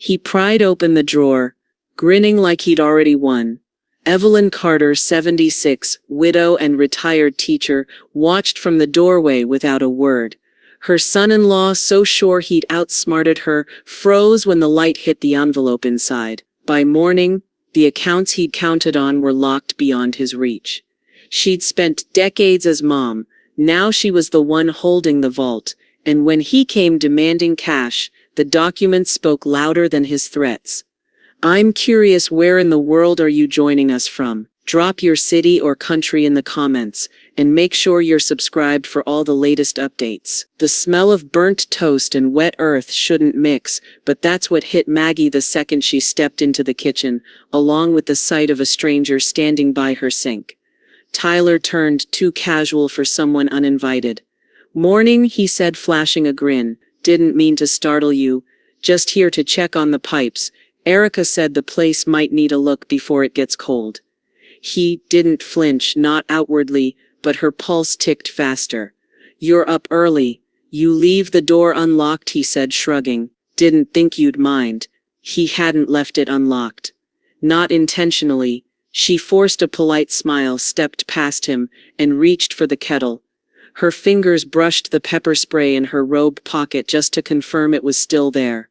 He pried open the drawer, grinning like he'd already won. Evelyn Carter, 76, widow and retired teacher, watched from the doorway without a word. Her son-in-law, so sure he'd outsmarted her, froze when the light hit the envelope inside. By morning, the accounts he'd counted on were locked beyond his reach. She'd spent decades as mom. Now she was the one holding the vault, and when he came demanding cash, the documents spoke louder than his threats. "I'm curious, where in the world are you joining us from? Drop your city or country in the comments, and make sure you're subscribed for all the latest updates." The smell of burnt toast and wet earth shouldn't mix, but that's what hit Maggie the second she stepped into the kitchen, along with the sight of a stranger standing by her sink. Tyler turned, too casual for someone uninvited. "Morning," he said, flashing a grin. "Didn't mean to startle you. Just here to check on the pipes. Erica said the place might need a look before it gets cold." He didn't flinch, not outwardly, but her pulse ticked faster. "You're up early. You leave the door unlocked," he said, shrugging. "Didn't think you'd mind." He hadn't left it unlocked. Not intentionally. She forced a polite smile, stepped past him, and reached for the kettle. Her fingers brushed the pepper spray in her robe pocket just to confirm it was still there.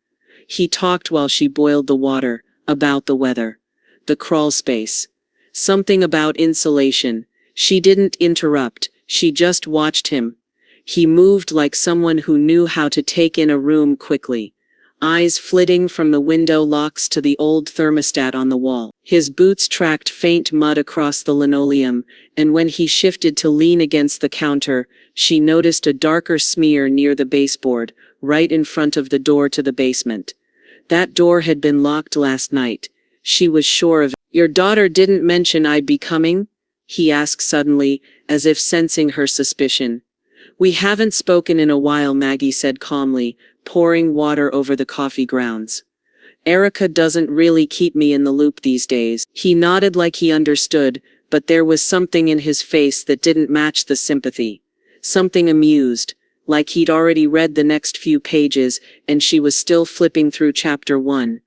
He talked while she boiled the water, about the weather, the crawl space, something about insulation. She didn't interrupt, she just watched him. He moved like someone who knew how to take in a room quickly, eyes flitting from the window locks to the old thermostat on the wall. His boots tracked faint mud across the linoleum, and when he shifted to lean against the counter, she noticed a darker smear near the baseboard, right in front of the door to the basement. That door had been locked last night. She was sure of it. "Your daughter didn't mention I'd be coming?" he asked suddenly, as if sensing her suspicion. "We haven't spoken in a while," Maggie said calmly, pouring water over the coffee grounds. "Erica doesn't really keep me in the loop these days." He nodded like he understood, but there was something in his face that didn't match the sympathy. Something amused, like he'd already read the next few pages, and she was still flipping through chapter 1.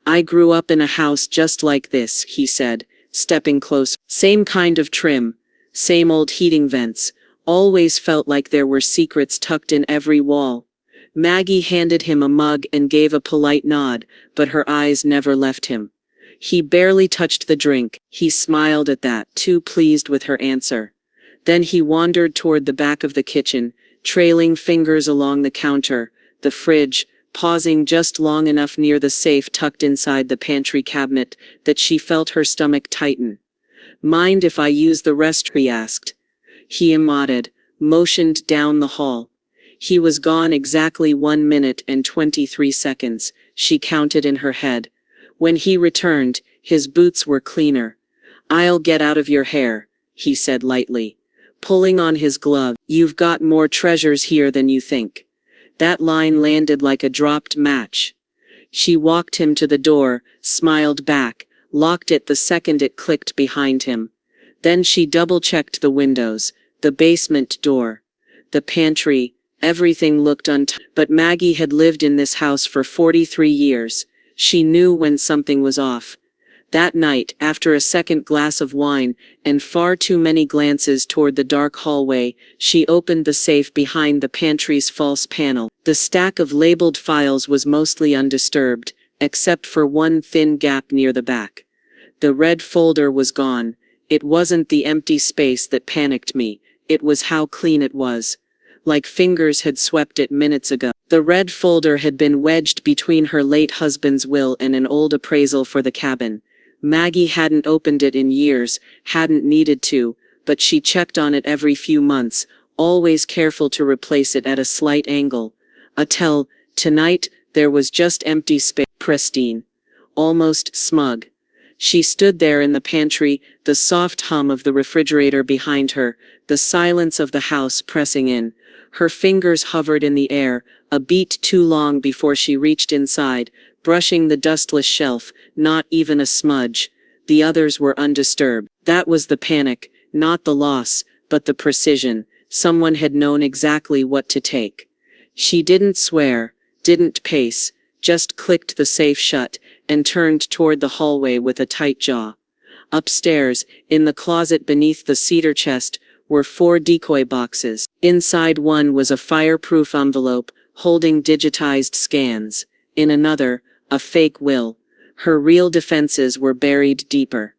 "I grew up in a house just like this," he said, stepping close. "Same kind of trim, same old heating vents. Always felt like there were secrets tucked in every wall." Maggie handed him a mug and gave a polite nod, but her eyes never left him. He barely touched the drink. He smiled at that, too pleased with her answer. Then he wandered toward the back of the kitchen, trailing fingers along the counter, the fridge, pausing just long enough near the safe tucked inside the pantry cabinet that she felt her stomach tighten. "Mind if I use the restroom?" he asked. He nodded, motioned down the hall. He was gone exactly 1 minute and 23 seconds, she counted in her head. When he returned, his boots were cleaner. "I'll get out of your hair," he said lightly, pulling on his glove. "You've got more treasures here than you think." That line landed like a dropped match. She walked him to the door, smiled back, locked it the second it clicked behind him. Then she double-checked the windows, the basement door, the pantry. Everything looked untouched. But Maggie had lived in this house for 43 years. She knew when something was off. That night, after a second glass of wine, and far too many glances toward the dark hallway, she opened the safe behind the pantry's false panel. The stack of labeled files was mostly undisturbed, except for one thin gap near the back. The red folder was gone. It wasn't the empty space that panicked me, it was how clean it was. Like fingers had swept it minutes ago. The red folder had been wedged between her late husband's will and an old appraisal for the cabin. Maggie hadn't opened it in years, hadn't needed to, but she checked on it every few months, always careful to replace it at a slight angle. Tonight, there was just empty space, pristine, almost smug. She stood there in the pantry, the soft hum of the refrigerator behind her, the silence of the house pressing in. Her fingers hovered in the air, a beat too long before she reached inside, brushing the dustless shelf, not even a smudge. The others were undisturbed. That was the panic, not the loss, but the precision. Someone had known exactly what to take. She didn't swear, didn't pace, just clicked the safe shut, and turned toward the hallway with a tight jaw. Upstairs, in the closet beneath the cedar chest, were 4 decoy boxes. Inside one was a fireproof envelope holding digitized scans. In another, a fake will. Her real defenses were buried deeper.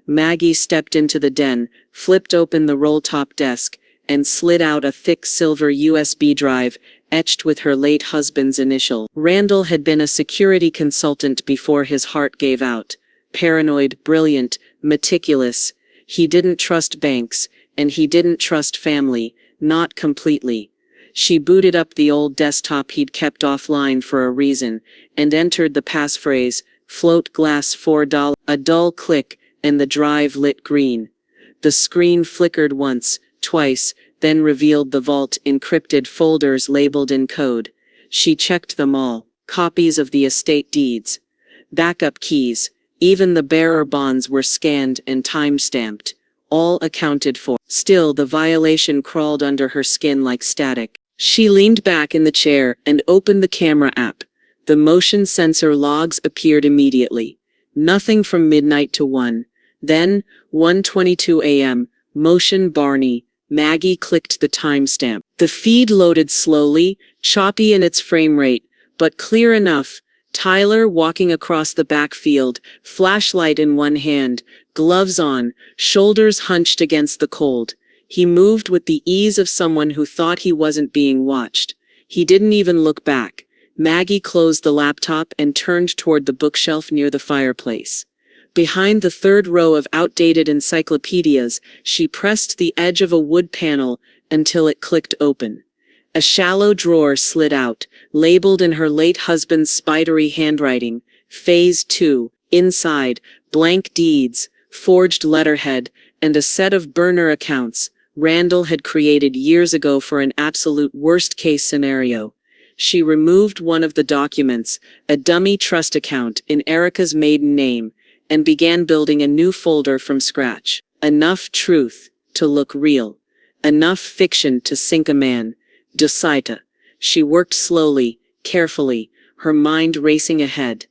Maggie stepped into the den, flipped open the roll-top desk, and slid out a thick silver USB drive etched with her late husband's initial. Randall had been a security consultant before his heart gave out. Paranoid, brilliant, meticulous. He didn't trust banks, and he didn't trust family, not completely. She booted up the old desktop he'd kept offline for a reason, and entered the passphrase, float glass $4. A dull click, and the drive lit green. The screen flickered once, twice, then revealed the vault encrypted folders labeled in code. She checked them all. Copies of the estate deeds. Backup keys. Even the bearer bonds were scanned and time-stamped. All accounted for. Still, the violation crawled under her skin like static. She leaned back in the chair and opened the camera app. The motion sensor logs appeared immediately. Nothing from midnight to 1. Then, 1:22 a.m., motion Barney. Maggie clicked the timestamp. The feed loaded slowly, choppy in its frame rate, but clear enough. Tyler walking across the backfield, flashlight in one hand, gloves on, shoulders hunched against the cold. He moved with the ease of someone who thought he wasn't being watched. He didn't even look back. Maggie closed the laptop and turned toward the bookshelf near the fireplace. Behind the third row of outdated encyclopedias, she pressed the edge of a wood panel until it clicked open. A shallow drawer slid out, labeled in her late husband's spidery handwriting, Phase 2. Inside, blank deeds, forged letterhead, and a set of burner accounts Randall had created years ago for an absolute worst-case scenario. She removed one of the documents, a dummy trust account in Erica's maiden name, and began building a new folder from scratch. Enough truth to look real. Enough fiction to sink a man. Dosita. She worked slowly, carefully, her mind racing ahead.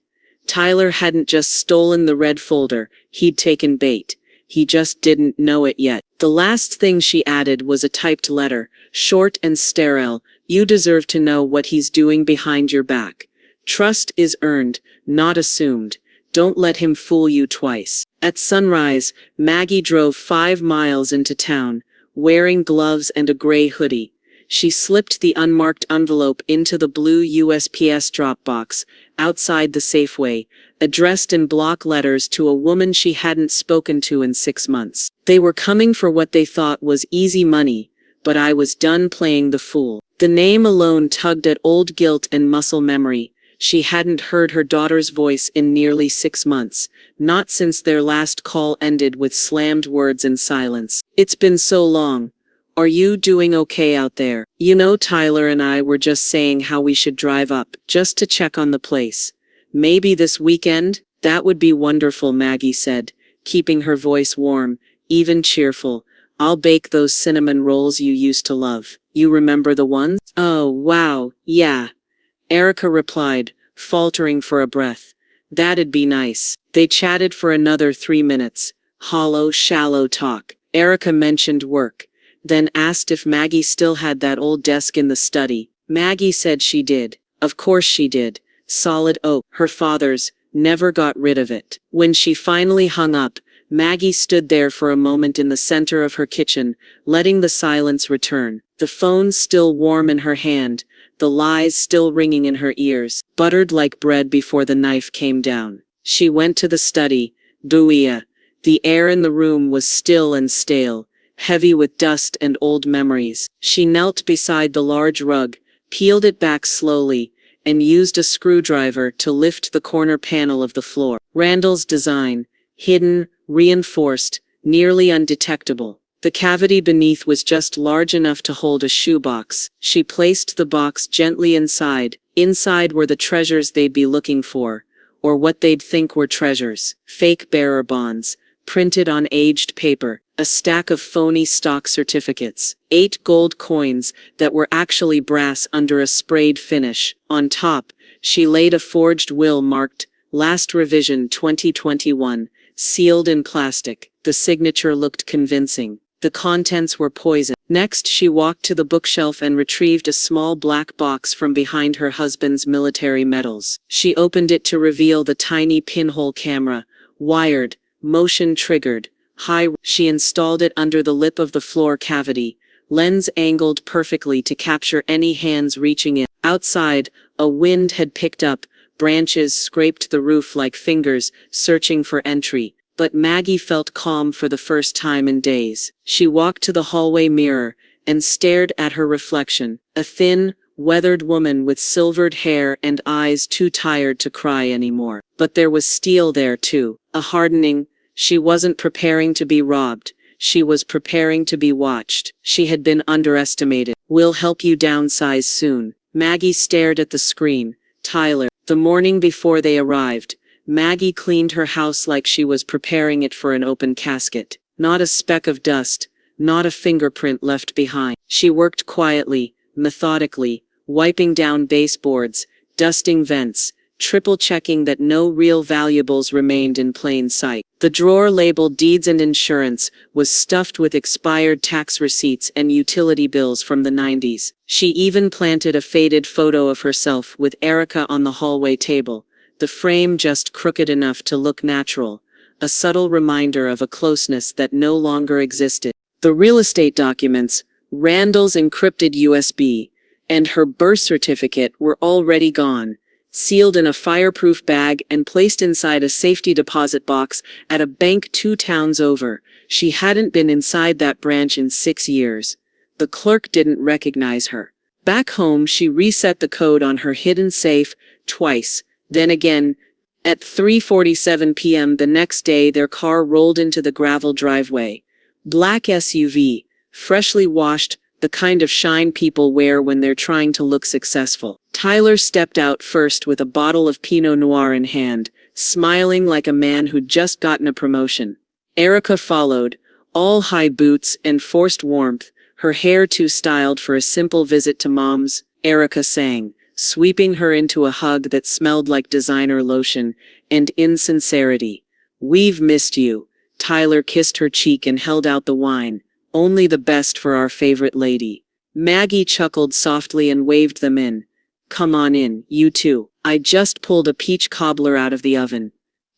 Tyler hadn't just stolen the red folder, he'd taken bait. He just didn't know it yet. The last thing she added was a typed letter, short and sterile. You deserve to know what he's doing behind your back. Trust is earned, not assumed. Don't let him fool you twice. At sunrise, Maggie drove 5 miles into town, wearing gloves and a gray hoodie. She slipped the unmarked envelope into the blue USPS drop box, outside the Safeway, addressed in block letters to a woman she hadn't spoken to in 6 months. They were coming for what they thought was easy money, but I was done playing the fool. The name alone tugged at old guilt and muscle memory. She hadn't heard her daughter's voice in nearly 6 months, not since their last call ended with slammed words and silence. It's been so long. Are you doing okay out there? You know, Tyler and I were just saying how we should drive up, just to check on the place. Maybe this weekend? That would be wonderful, Maggie said, keeping her voice warm, even cheerful. I'll bake those cinnamon rolls you used to love. You remember the ones? Oh, wow, yeah. Erica replied, faltering for a breath. That'd be nice. They chatted for another 3 minutes. Hollow, shallow talk. Erica mentioned work, then asked if Maggie still had that old desk in the study. Maggie said she did. Of course she did. Solid oak. Her father's. Never got rid of it. When she finally hung up, Maggie stood there for a moment in the center of her kitchen, letting the silence return. The phone still warm in her hand, the lies still ringing in her ears, buttered like bread before the knife came down. She went to the study. Buia. The air in the room was still and stale, heavy with dust and old memories. She knelt beside the large rug, peeled it back slowly, and used a screwdriver to lift the corner panel of the floor. Randall's design, hidden, reinforced, nearly undetectable. The cavity beneath was just large enough to hold a shoebox. She placed the box gently inside. Inside were the treasures they'd be looking for, or what they'd think were treasures. Fake bearer bonds, printed on aged paper, a stack of phony stock certificates, 8 gold coins that were actually brass under a sprayed finish. On top, She laid a forged will marked, "Last Revision 2021, sealed in plastic." The signature looked convincing. The contents were poison. Next, she walked to the bookshelf and retrieved a small black box from behind her husband's military medals. She opened it to reveal the tiny pinhole camera, wired, motion-triggered, high. She installed it under the lip of the floor cavity, lens angled perfectly to capture any hands reaching in. Outside, a wind had picked up, branches scraped the roof like fingers, searching for entry. But Maggie felt calm for the first time in days. She walked to the hallway mirror and stared at her reflection, a thin, weathered woman with silvered hair and eyes too tired to cry anymore. But there was steel there too, a hardening. She wasn't preparing to be robbed. She was preparing to be watched. She had been underestimated. "We'll help you downsize soon." Maggie stared at the screen. Tyler. The morning before they arrived, Maggie cleaned her house like she was preparing it for an open casket. Not a speck of dust, not a fingerprint left behind. She worked quietly, methodically, wiping down baseboards, dusting vents, triple-checking that no real valuables remained in plain sight. The drawer labeled Deeds and Insurance was stuffed with expired tax receipts and utility bills from the 90s. She even planted a faded photo of herself with Erica on the hallway table, the frame just crooked enough to look natural, a subtle reminder of a closeness that no longer existed. The real estate documents, Randall's encrypted USB, and her birth certificate were already gone, sealed in a fireproof bag and placed inside a safety deposit box at a bank 2 towns over. She hadn't been inside that branch in 6 years. The clerk didn't recognize her. Back home, she reset the code on her hidden safe twice. Then again, at 3:47 p.m. the next day, their car rolled into the gravel driveway. Black SUV, freshly washed, the kind of shine people wear when they're trying to look successful. Tyler stepped out first with a bottle of Pinot Noir in hand, smiling like a man who'd just gotten a promotion. Erica followed, all high boots and forced warmth, her hair too styled for a simple visit to Mom's. Erica sang, sweeping her into a hug that smelled like designer lotion and insincerity. "We've missed you." Tyler kissed her cheek and held out the wine. "Only the best for our favorite lady." Maggie chuckled softly and waved them in. "Come on in, you two. I just pulled a peach cobbler out of the oven."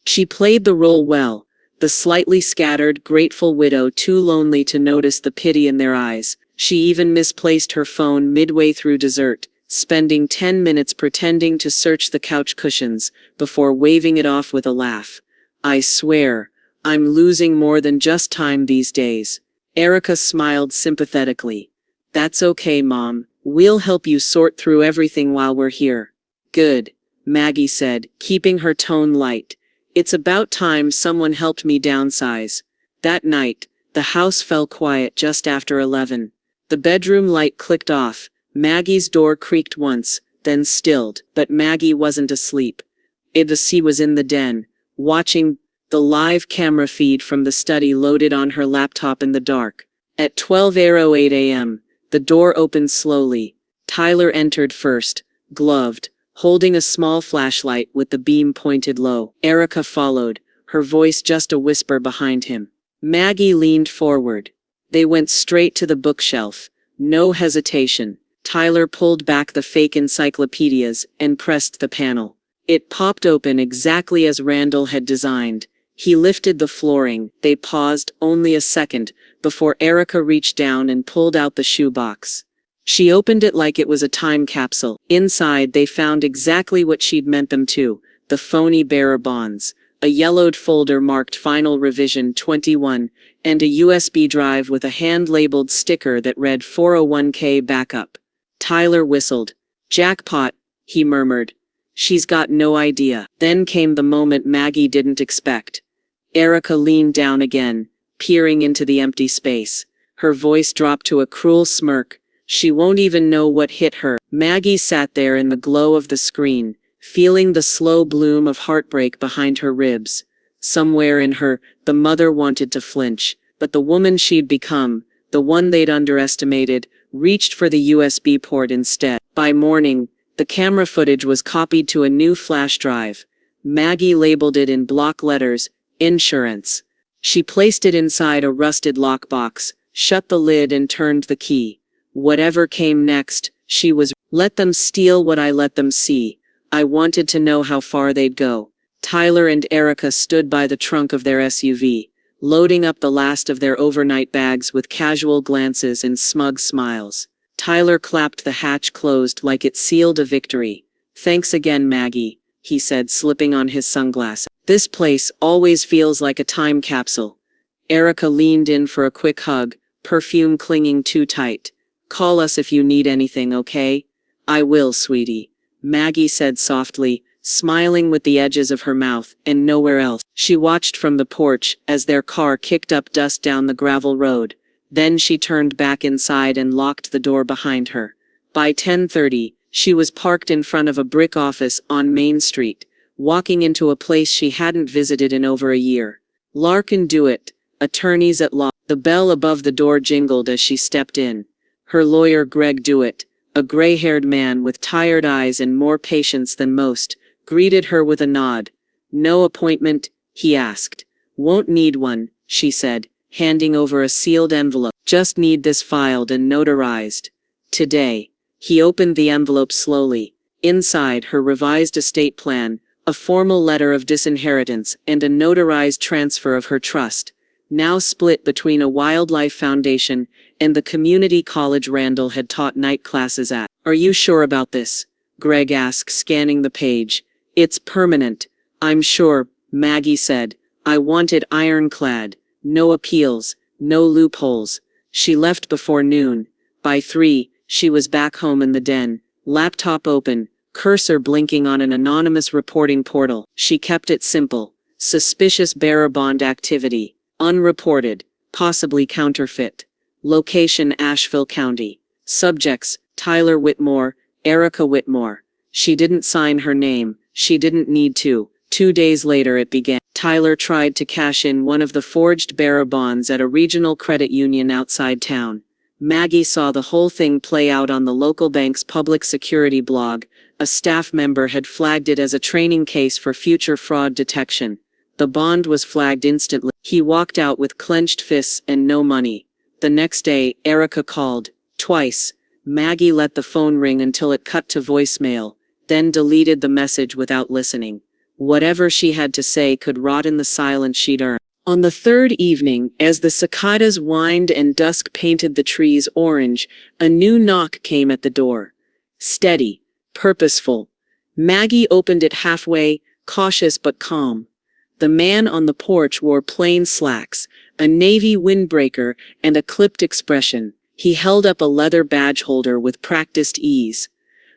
She played the role well, the slightly scattered, grateful widow too lonely to notice the pity in their eyes. She even misplaced her phone midway through dessert, spending 10 minutes pretending to search the couch cushions before waving it off with a laugh. "I swear, I'm losing more than just time these days." Erica smiled sympathetically. "That's okay, Mom. We'll help you sort through everything while we're here." "Good," Maggie said, keeping her tone light. "It's about time someone helped me downsize." That night, the house fell quiet just after 11. The bedroom light clicked off. Maggie's door creaked once, then stilled, but Maggie wasn't asleep. She was in the den, watching the live camera feed from the study loaded on her laptop in the dark. At 12:08 a.m., the door opened slowly. Tyler entered first, gloved, holding a small flashlight with the beam pointed low. Erica followed, her voice just a whisper behind him. Maggie leaned forward. They went straight to the bookshelf. No hesitation. Tyler pulled back the fake encyclopedias and pressed the panel. It popped open exactly as Randall had designed. He lifted the flooring. They paused only a second before Erica reached down and pulled out the shoebox. She opened it like it was a time capsule. Inside, they found exactly what she'd meant them to, the phony bearer bonds, a yellowed folder marked Final Revision 21, and a USB drive with a hand-labeled sticker that read 401k backup. Tyler whistled. "Jackpot," he murmured. "She's got no idea." Then came the moment Maggie didn't expect. Erica leaned down again, peering into the empty space. Her voice dropped to a cruel smirk. "She won't even know what hit her." Maggie sat there in the glow of the screen, feeling the slow bloom of heartbreak behind her ribs. Somewhere in her, the mother wanted to flinch, but the woman she'd become, the one they'd underestimated, reached for the USB port instead. By morning, The camera footage was copied to a new flash drive. Maggie labeled it in block letters, "Insurance." She placed it inside a rusted lockbox, shut the lid and turned the key. Whatever came next, she was, "Let them steal what I let them see. I wanted to know how far they'd go." Tyler and Erica stood by the trunk of their SUV, loading up the last of their overnight bags with casual glances and smug smiles. Tyler clapped the hatch closed like it sealed a victory. "Thanks again, Maggie," he said, slipping on his sunglasses. "This place always feels like a time capsule." Erica leaned in for a quick hug, perfume clinging too tight. "Call us if you need anything, okay?" "I will, sweetie," Maggie said softly, smiling with the edges of her mouth, and nowhere else. She watched from the porch as their car kicked up dust down the gravel road. Then she turned back inside and locked the door behind her. By 10:30, she was parked in front of a brick office on Main Street, walking into a place she hadn't visited in over a year. Larkin Dewitt, attorneys at law. The bell above the door jingled as she stepped in. Her lawyer, Greg Dewitt, a gray-haired man with tired eyes and more patience than most, greeted her with a nod. "No appointment?" he asked. "Won't need one," she said, handing over a sealed envelope. "Just need this filed and notarized. Today." He opened the envelope slowly. Inside, her revised estate plan, a formal letter of disinheritance, and a notarized transfer of her trust, now split between a wildlife foundation and the community college Randall had taught night classes at. "Are you sure about this?" Greg asked, scanning the page. "It's permanent, I'm sure," Maggie said. "I want it ironclad. No appeals, no loopholes." She left before noon. By 3, she was back home in the den, laptop open, cursor blinking on an anonymous reporting portal. She kept it simple. Suspicious bearer bond activity. Unreported. Possibly counterfeit. Location: Asheville County. Subjects: Tyler Whitmore, Erica Whitmore. She didn't sign her name. She didn't need to. 2 days later it began. Tyler tried to cash in one of the forged bearer bonds at a regional credit union outside town. Maggie saw the whole thing play out on the local bank's public security blog. A staff member had flagged it as a training case for future fraud detection. The bond was flagged instantly. He walked out with clenched fists and no money. The next day, Erica called. Twice. Maggie let the phone ring until it cut to voicemail, then deleted the message without listening. Whatever she had to say could rot in the silence she'd earned. On the third evening, as the cicadas whined and dusk painted the trees orange, a new knock came at the door. Steady, purposeful. Maggie opened it halfway, cautious but calm. The man on the porch wore plain slacks, a navy windbreaker, and a clipped expression. He held up a leather badge holder with practiced ease.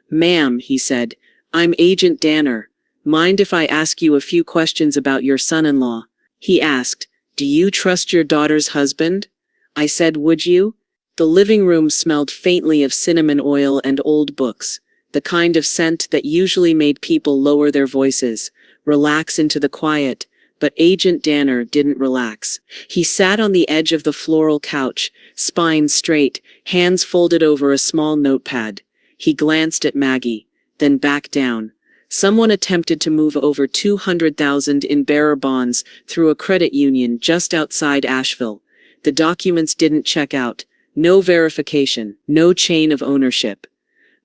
"Ma'am," he said, "I'm Agent Danner. Mind if I ask you a few questions about your son-in-law?" He asked, "Do you trust your daughter's husband?" I said, "Would you?" The living room smelled faintly of cinnamon oil and old books, the kind of scent that usually made people lower their voices, relax into the quiet. But Agent Danner didn't relax. He sat on the edge of the floral couch, spine straight, hands folded over a small notepad. He glanced at Maggie, then back down. Someone attempted to move over $200,000 in bearer bonds through a credit union just outside Asheville. The documents didn't check out. No verification, no chain of ownership.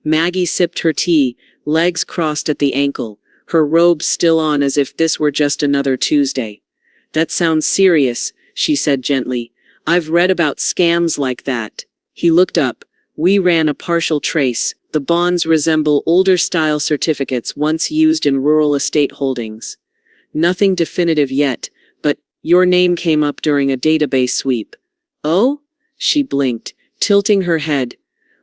Maggie sipped her tea, legs crossed at the ankle, her robe still on as if this were just another Tuesday. "That sounds serious," she said gently. "I've read about scams like that." He looked up. "We ran a partial trace. The bonds resemble older-style certificates once used in rural estate holdings. Nothing definitive yet, but your name came up during a database sweep." "Oh?" She blinked, tilting her head.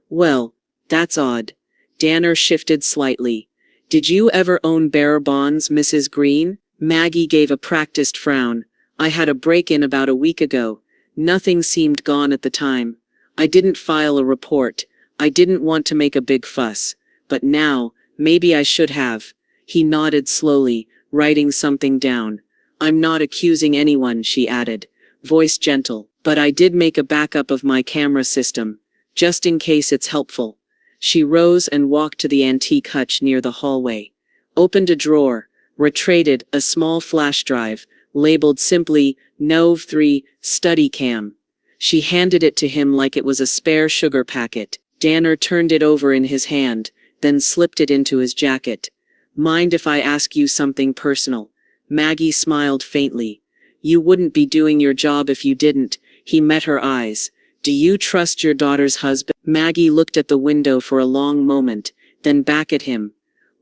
"Well, that's odd." Danner shifted slightly. "Did you ever own bearer bonds, Mrs. Green?" Maggie gave a practiced frown. "I had a break-in about a week ago. Nothing seemed gone at the time. I didn't file a report. I didn't want to make a big fuss. But now, maybe I should have." He nodded slowly, writing something down. "I'm not accusing anyone," she added, voice gentle, "but I did make a backup of my camera system, just in case it's helpful." She rose and walked to the antique hutch near the hallway, opened a drawer, retrieved a small flash drive, labeled simply Nov 3 Study Cam. She handed it to him like it was a spare sugar packet. Danner turned it over in his hand, then slipped it into his jacket. Mind if I ask you something personal? Maggie smiled faintly. You wouldn't be doing your job if you didn't. He met her eyes. Do you trust your daughter's husband? Maggie looked at the window for a long moment, then back at him.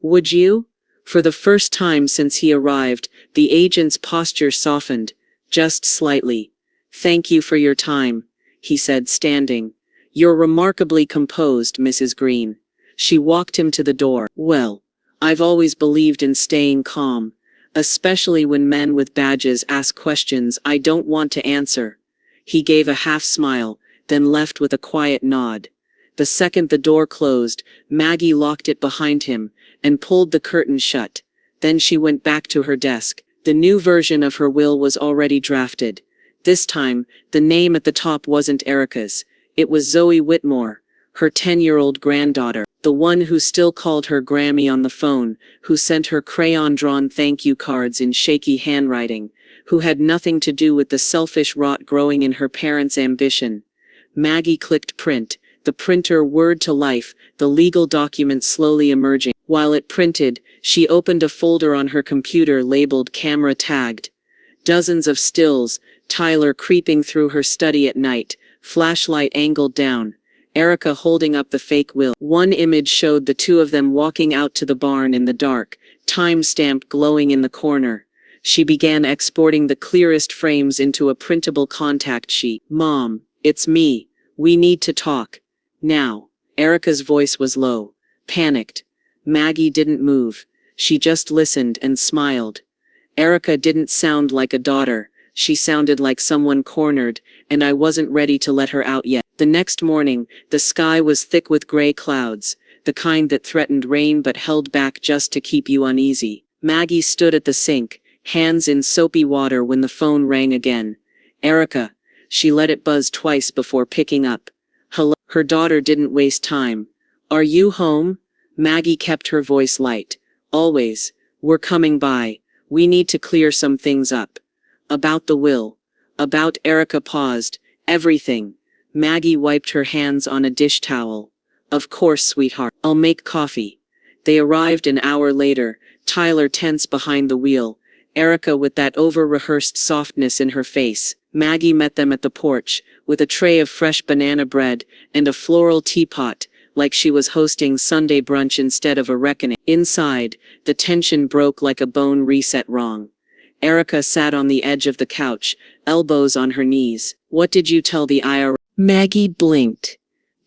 Would you? For the first time since he arrived, the agent's posture softened, just slightly. Thank you for your time, he said, standing. You're remarkably composed, Mrs. Green. She walked him to the door. Well, I've always believed in staying calm, especially when men with badges ask questions I don't want to answer. He gave a half smile, then left with a quiet nod. The second the door closed, Maggie locked it behind him and pulled the curtain shut. Then she went back to her desk. The new version of her will was already drafted. This time, the name at the top wasn't Erica's. It was Zoe Whitmore, her 10-year-old granddaughter, the one who still called her Grammy on the phone, who sent her crayon-drawn thank you cards in shaky handwriting, who had nothing to do with the selfish rot growing in her parents' ambition. Maggie clicked print, the printer whirred to life, the legal document slowly emerging. While it printed, she opened a folder on her computer labeled camera tagged. Dozens of stills, Tyler creeping through her study at night, flashlight angled down, Erica holding up the fake will. One image showed the two of them walking out to the barn in the dark, time-stamped glowing in the corner. She began exporting the clearest frames into a printable contact sheet. Mom, it's me. We need to talk. Now. Erica's voice was low, panicked. Maggie didn't move. She just listened and smiled. Erica didn't sound like a daughter. She sounded like someone cornered, and I wasn't ready to let her out yet. The next morning, the sky was thick with gray clouds, the kind that threatened rain but held back just to keep you uneasy. Maggie stood at the sink, hands in soapy water when the phone rang again. Erica. She let it buzz twice before picking up. Hello. Her daughter didn't waste time. Are you home? Maggie kept her voice light. Always. We're coming by. We need to clear some things up. About the will. About Erica paused. Everything. Maggie wiped her hands on a dish towel. Of course, sweetheart. I'll make coffee. They arrived an hour later, Tyler tense behind the wheel, Erica with that over-rehearsed softness in her face. Maggie met them at the porch, with a tray of fresh banana bread and a floral teapot, like she was hosting Sunday brunch instead of a reckoning. Inside, the tension broke like a bone reset wrong. Erica sat on the edge of the couch, elbows on her knees. What did you tell the IRS? Maggie blinked.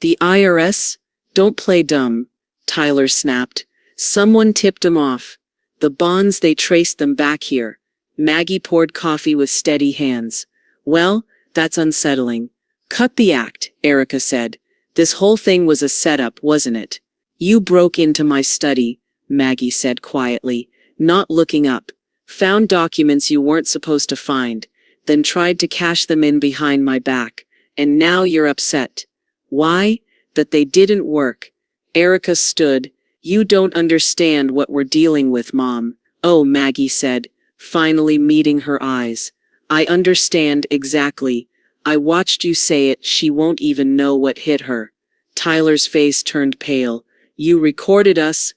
The IRS? Don't play dumb, Tyler snapped. Someone tipped them off. The bonds, they traced them back here. Maggie poured coffee with steady hands. Well, that's unsettling. Cut the act, Erica said. This whole thing was a setup, wasn't it? You broke into my study, Maggie said quietly, not looking up. Found documents you weren't supposed to find, then tried to cash them in behind my back. And now you're upset. Why? That they didn't work. Erica stood. You don't understand what we're dealing with, Mom. Oh, Maggie said, finally meeting her eyes. I understand exactly. I watched you say it. She won't even know what hit her. Tyler's face turned pale. You recorded us?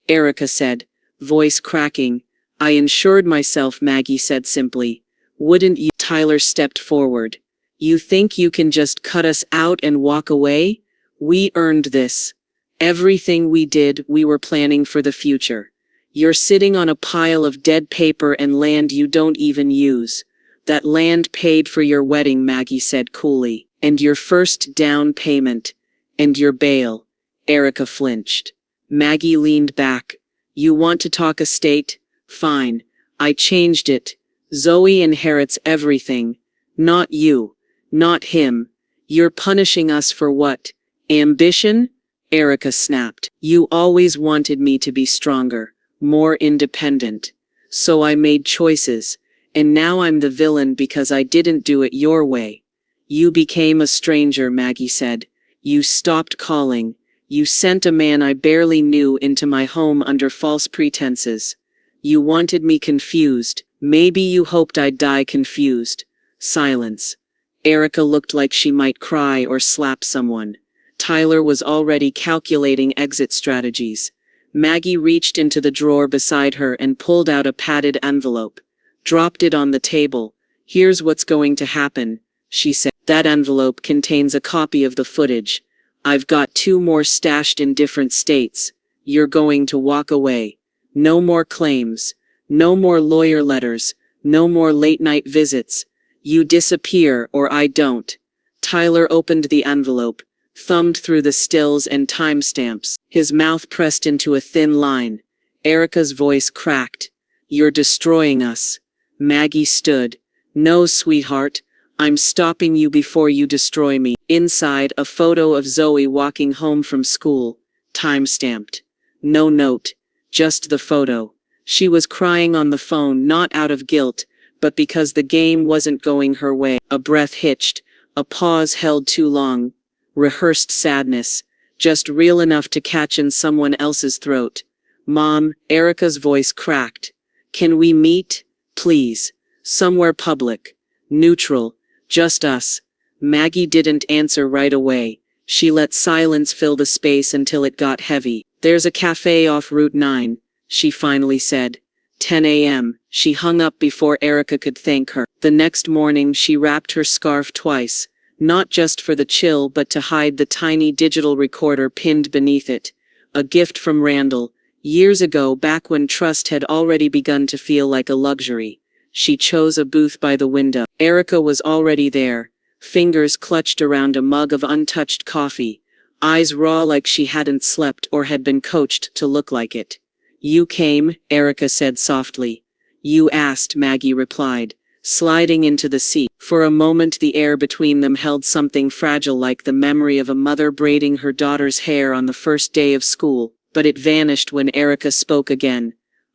Erica said, voice cracking. I insured myself, Maggie said simply. Wouldn't you? Tyler stepped forward. You think you can just cut us out and walk away? We earned this. Everything we did, we were planning for the future. You're sitting on a pile of dead paper and land you don't even use. That land paid for your wedding, Maggie said coolly, and your first down payment, and your bail. Erica flinched. Maggie leaned back. You want to talk estate? Fine. I changed it. Zoe inherits everything. Not you. Not him. You're punishing us for what? Ambition? Erica snapped. You always wanted me to be stronger, more independent. So I made choices, and now I'm the villain because I didn't do it your way. You became a stranger, Maggie said. You stopped calling. You sent a man I barely knew into my home under false pretenses. You wanted me confused. Maybe you hoped I'd die confused. Silence. Erica looked like she might cry or slap someone. Tyler was already calculating exit strategies. Maggie reached into the drawer beside her and pulled out a padded envelope. Dropped it on the table. Here's what's going to happen, she said. That envelope contains a copy of the footage. I've got 2 more stashed in different states. You're going to walk away. No more claims. No more lawyer letters. No more late-night visits. You disappear or I don't. Tyler opened the envelope, thumbed through the stills and timestamps. His mouth pressed into a thin line. Erica's voice cracked. You're destroying us. Maggie stood. No, sweetheart. I'm stopping you before you destroy me. Inside, a photo of Zoe walking home from school. Time-stamped. No note. Just the photo. She was crying on the phone not out of guilt, but because the game wasn't going her way. A breath hitched. A pause held too long. Rehearsed sadness. Just real enough to catch in someone else's throat. Mom, Erica's voice cracked. Can we meet? Please. Somewhere public. Neutral. Just us. Maggie didn't answer right away. She let silence fill the space until it got heavy. There's a cafe off Route 9, she finally said. 10 a.m. She hung up before Erica could thank her. The next morning she wrapped her scarf twice, not just for the chill but to hide the tiny digital recorder pinned beneath it. A gift from Randall, years ago back when trust had already begun to feel like a luxury. She chose a booth by the window. Erica was already there, fingers clutched around a mug of untouched coffee, eyes raw like she hadn't slept or had been coached to look like it. You came, Erica said softly. You asked, Maggie replied, sliding into the seat. For a moment the air between them held something fragile like the memory of a mother braiding her daughter's hair on the first day of school, but it vanished when Erica spoke again.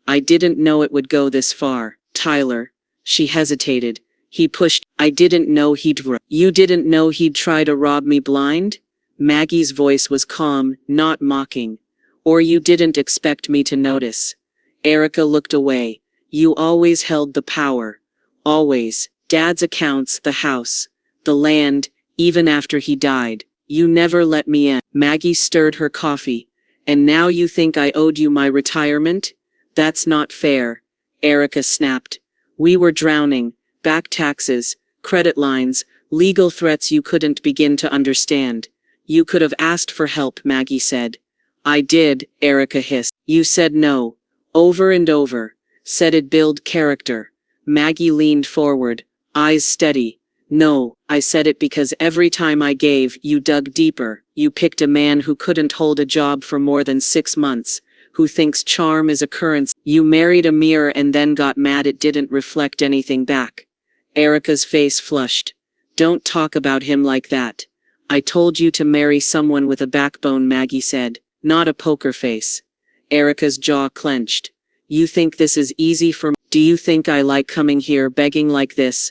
I didn't know it would go this far. Tyler. She hesitated. He pushed. I didn't know he'd. You didn't know he'd try to rob me blind? Maggie's voice was calm, not mocking. Or you didn't expect me to notice. Erica looked away. You always held the power. Always. Dad's accounts, the house, the land, even after he died. You never let me in. Maggie stirred her coffee. And now you think I owed you my retirement? That's not fair. Erica snapped. We were drowning. Back taxes, credit lines, legal threats you couldn't begin to understand. You could have asked for help, Maggie said. I did, Erica hissed. You said no. Over and over. Said it'd build character. Maggie leaned forward, eyes steady. No, I said it because every time I gave, you dug deeper. You picked a man who couldn't hold a job for more than 6 months. Who thinks charm is a currency. You married a mirror and then got mad it didn't reflect anything back. Erica's face flushed. Don't talk about him like that. I told you to marry someone with a backbone, Maggie said, not a poker face. Erica's jaw clenched. You think this is easy for me? Do you think I like coming here begging like this?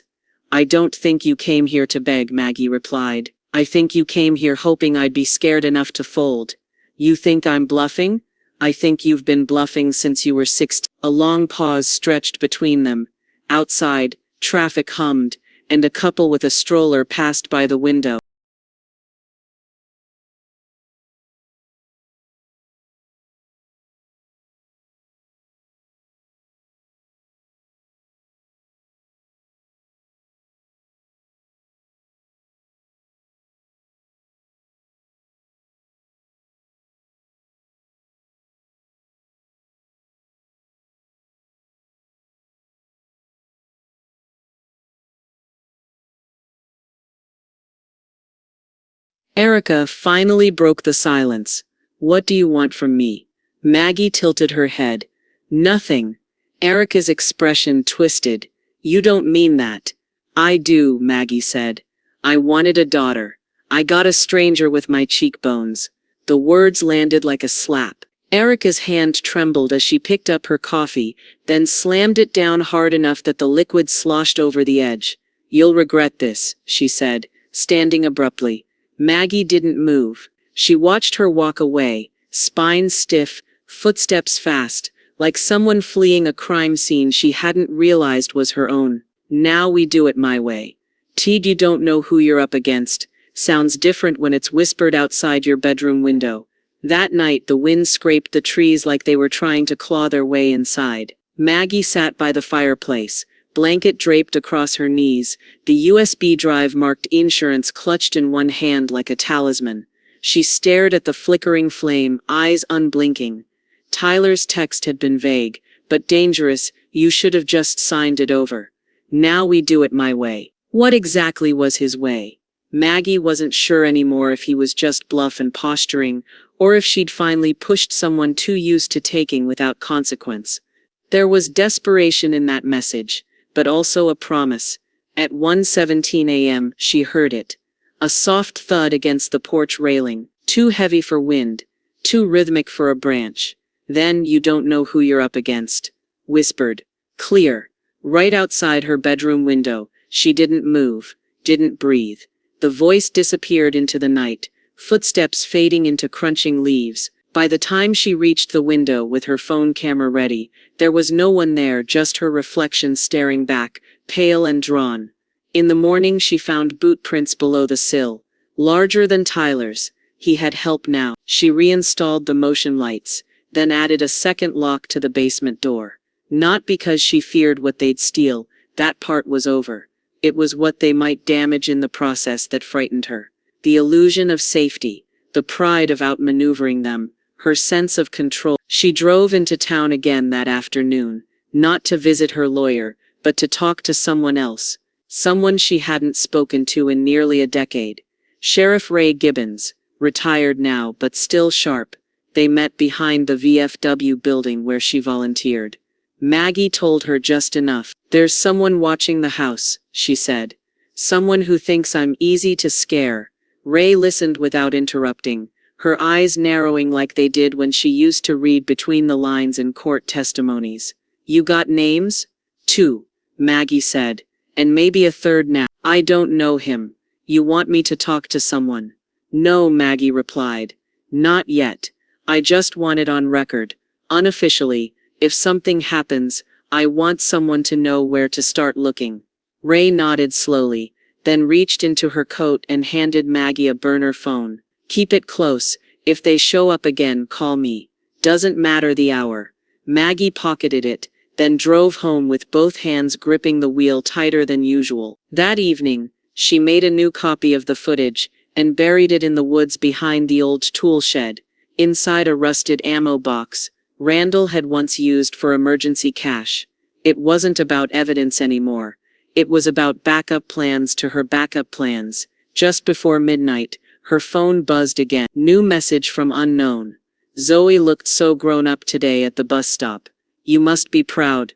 I don't think you came here to beg, Maggie replied. I think you came here hoping I'd be scared enough to fold. You think I'm bluffing? I think you've been bluffing since you were 16. A long pause stretched between them. Outside, traffic hummed, and a couple with a stroller passed by the window. Erica finally broke the silence. What do you want from me? Maggie tilted her head. Nothing. Erica's expression twisted. You don't mean that. I do, Maggie said. I wanted a daughter. I got a stranger with my cheekbones. The words landed like a slap. Erica's hand trembled as she picked up her coffee, then slammed it down hard enough that the liquid sloshed over the edge. You'll regret this, she said, standing abruptly. Maggie didn't move. She watched her walk away, spine stiff, footsteps fast, like someone fleeing a crime scene she hadn't realized was her own. Now we do it my way. Teague, you don't know who you're up against. Sounds different when it's whispered outside your bedroom window. That night the wind scraped the trees like they were trying to claw their way inside. Maggie sat by the fireplace, blanket draped across her knees, the USB drive marked insurance clutched in one hand like a talisman. She stared at the flickering flame, eyes unblinking. Tyler's text had been vague, but dangerous. You should have just signed it over. Now we do it my way. What exactly was his way? Maggie wasn't sure anymore if he was just bluff and posturing, or if she'd finally pushed someone too used to taking without consequence. There was desperation in that message, but also a promise. At 1:17 a.m., she heard it. A soft thud against the porch railing, too heavy for wind, too rhythmic for a branch. Then, you don't know who you're up against. Whispered. Clear. Right outside her bedroom window. She didn't move, didn't breathe. The voice disappeared into the night, footsteps fading into crunching leaves. By the time she reached the window with her phone camera ready, there was no one there, just her reflection staring back, pale and drawn. In the morning she found boot prints below the sill, larger than Tyler's. He had help now. She reinstalled the motion lights, then added a second lock to the basement door. Not because she feared what they'd steal, that part was over. It was what they might damage in the process that frightened her. The illusion of safety, the pride of outmaneuvering them, her sense of control. She drove into town again that afternoon, not to visit her lawyer, but to talk to someone else. Someone she hadn't spoken to in nearly a decade. Sheriff Ray Gibbons, retired now but still sharp. They met behind the VFW building where she volunteered. Maggie told her just enough. There's someone watching the house, she said. Someone who thinks I'm easy to scare. Ray listened without interrupting, her eyes narrowing like they did when she used to read between the lines in court testimonies. You got names? 2, Maggie said. And maybe a third now. I don't know him. You want me to talk to someone? No, Maggie replied. Not yet. I just want it on record. Unofficially. If something happens, I want someone to know where to start looking. Ray nodded slowly, then reached into her coat and handed Maggie a burner phone. Keep it close. If they show up again, call me. Doesn't matter the hour. Maggie pocketed it, then drove home with both hands gripping the wheel tighter than usual. That evening, she made a new copy of the footage and buried it in the woods behind the old tool shed, inside a rusted ammo box Randall had once used for emergency cash. It wasn't about evidence anymore. It was about backup plans to her backup plans. Just before midnight, her phone buzzed again. New message from unknown. Zoe looked so grown up today at the bus stop. You must be proud.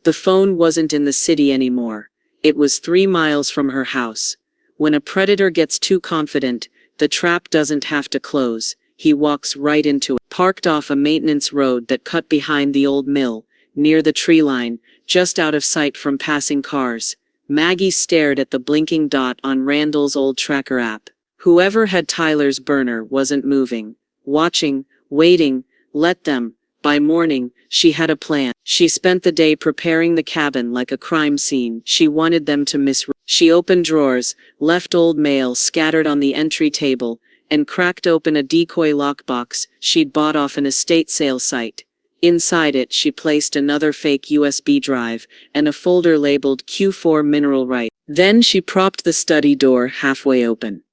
The phone wasn't in the city anymore. It was 3 miles from her house. When a predator gets too confident, the trap doesn't have to close. He walks right into it. Parked off a maintenance road that cut behind the old mill, near the tree line, just out of sight from passing cars. Maggie stared at the blinking dot on Randall's old tracker app. Whoever had Tyler's burner wasn't moving. Watching, waiting, let them. By morning, she had a plan. She spent the day preparing the cabin like a crime scene. She wanted them to miss. She opened drawers, left old mail scattered on the entry table, and cracked open a decoy lockbox she'd bought off an estate sale site. Inside it, she placed another fake USB drive and a folder labeled Q4 Mineral Right. Then she propped the study door halfway open.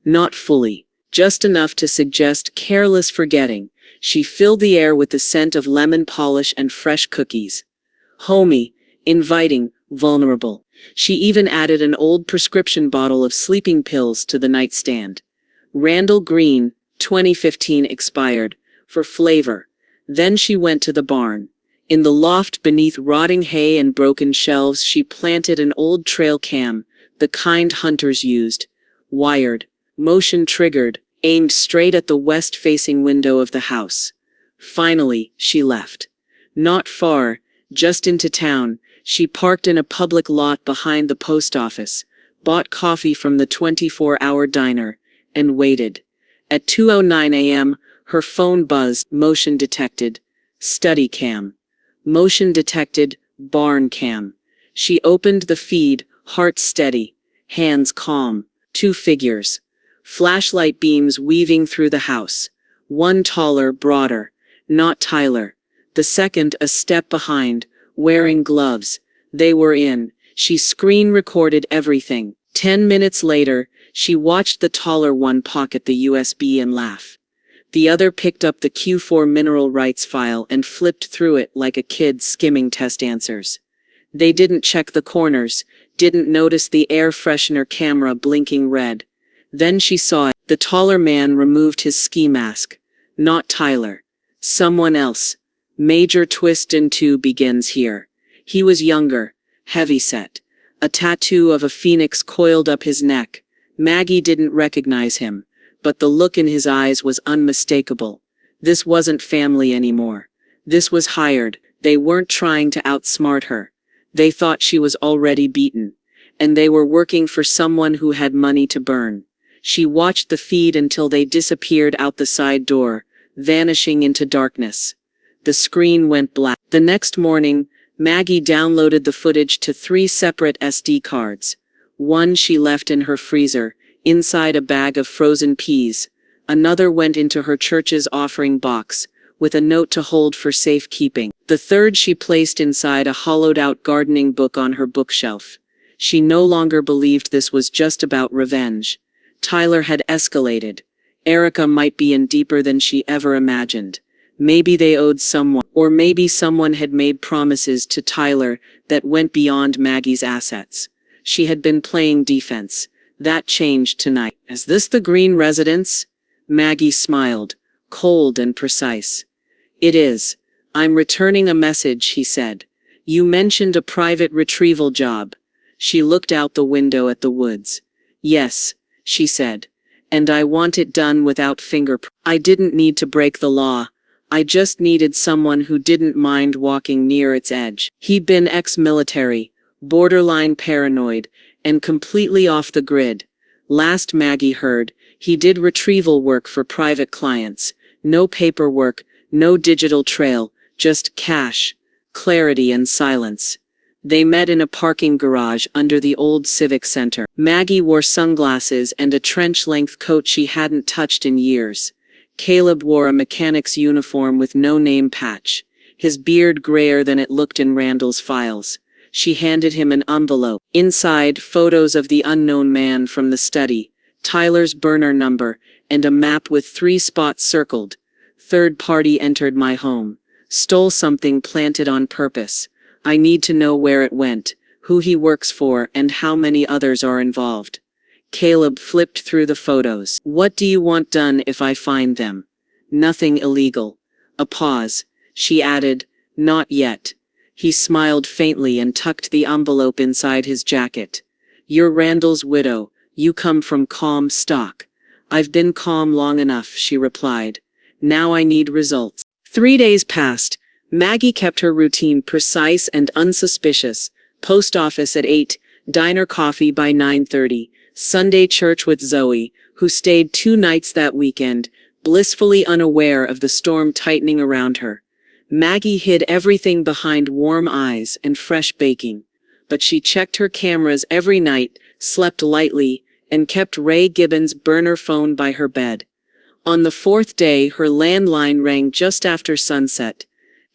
Not fully, just enough to suggest careless forgetting. She filled the air with the scent of lemon polish and fresh cookies. Homey, inviting, vulnerable. She even added an old prescription bottle of sleeping pills to the nightstand. Randall Green, 2015 expired, for flavor. Then she went to the barn. In the loft beneath rotting hay and broken shelves she planted an old trail cam, the kind hunters used. Wired, motion triggered, aimed straight at the west-facing window of the house. Finally, she left. Not far, just into town, she parked in a public lot behind the post office, bought coffee from the 24-hour diner, and waited. At 2:09 a.m., her phone buzzed. Motion detected. Study cam. Motion detected. Barn cam. She opened the feed, heart steady, hands calm. Two figures. Flashlight beams weaving through the house. One taller, broader. Not Tyler. The second a step behind, wearing gloves. They were in. She screen recorded everything. 10 minutes later, she watched the taller one pocket the USB and laugh. The other picked up the Q4 mineral rights file and flipped through it like a kid skimming test answers. They didn't check the corners, didn't notice the air freshener camera blinking red. Then she saw it. The taller man removed his ski mask. Not Tyler. Someone else. Major twist in 2 begins here. He was younger, heavyset. A tattoo of a phoenix coiled up his neck. Maggie didn't recognize him, but the look in his eyes was unmistakable. This wasn't family anymore. This was hired. They weren't trying to outsmart her. They thought she was already beaten, and they were working for someone who had money to burn. She watched the feed until they disappeared out the side door, vanishing into darkness. The screen went black. The next morning, Maggie downloaded the footage to 3 separate SD cards. One she left in her freezer, inside a bag of frozen peas. Another went into her church's offering box, with a note to hold for safekeeping. The third she placed inside a hollowed-out gardening book on her bookshelf. She no longer believed this was just about revenge. Tyler had escalated. Erica might be in deeper than she ever imagined. Maybe they owed someone, or maybe someone had made promises to Tyler that went beyond Maggie's assets. She had been playing defense. That changed tonight. Is this the Green residence? Maggie smiled, cold and precise. It is. I'm returning a message, he said. You mentioned a private retrieval job. She looked out the window at the woods. Yes, she said. And I want it done without fingerprints. I didn't need to break the law. I just needed someone who didn't mind walking near its edge. He'd been ex-military, borderline paranoid, and completely off the grid. Last Maggie heard, he did retrieval work for private clients. No paperwork, no digital trail, just cash, clarity and silence. They met in a parking garage under the old Civic Center. Maggie wore sunglasses and a trench-length coat she hadn't touched in years. Caleb wore a mechanic's uniform with no name patch, his beard grayer than it looked in Randall's files. She handed him an envelope. Inside, photos of the unknown man from the study, Tyler's burner number, and a map with 3 spots circled. Third party entered my home. Stole something planted on purpose. I need to know where it went, who he works for, and how many others are involved. Caleb flipped through the photos. What do you want done if I find them? Nothing illegal. A pause. She added, not yet. He smiled faintly and tucked the envelope inside his jacket. You're Randall's widow. You come from calm stock. I've been calm long enough, she replied. Now I need results. 3 days passed. Maggie kept her routine precise and unsuspicious. Post office at 8, diner coffee by 9:30. Sunday church with Zoe, who stayed 2 nights that weekend, blissfully unaware of the storm tightening around her. Maggie hid everything behind warm eyes and fresh baking, but she checked her cameras every night, slept lightly, and kept Ray Gibbons' burner phone by her bed. On the 4th day, her landline rang just after sunset.